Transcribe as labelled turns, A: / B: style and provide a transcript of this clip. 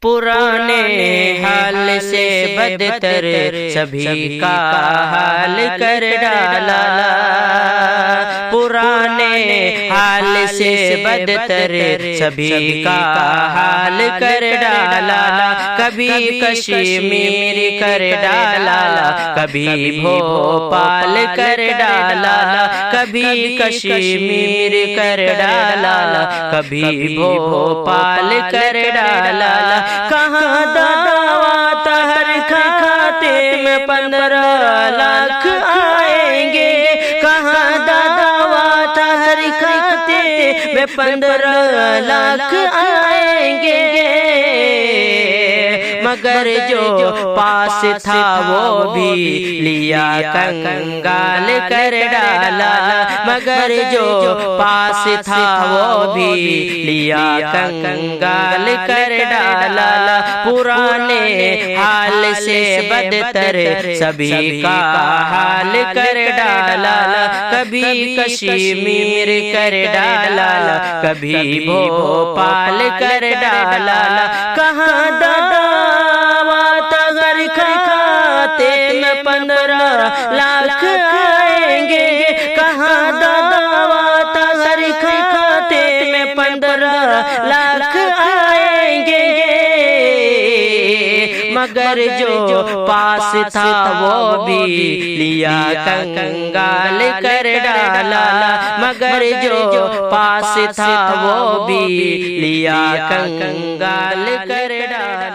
A: पुराने हाल से बदतर सभी का हाल कर डाला। पुराने हाल से बदतर सभी का हाल कर डाला। कभी कश्मीर कर डाला, कभी भोपाल कर डाला, कभी कश्मीर कर डाला, कभी भोपाल कर डाला। कहाँ दावा तहर खाते में 15 लाख आएंगे, कहाँ दावा तहर खाते में 15 लाख आएंगे। मगर जो पास था वो भी लिया कंगाल कर डाला। मगर जो पास था वो भी लिया कंगाल कर डाला। पुराने हाल से बदतर सभी का हाल कर डाला। कभी कश्मीर कर डाला, कभी भोपाल कर डाला। कहाँ दावा तगर खाते में 15 लाख आएंगे, कहाँ दावा तगर खाते में 15 लाख आएंगे। मगर जो पास था वो भी लिया कंगाल कर डाला। मगर जो पास था वो भी लिया कंगाल कर डाला।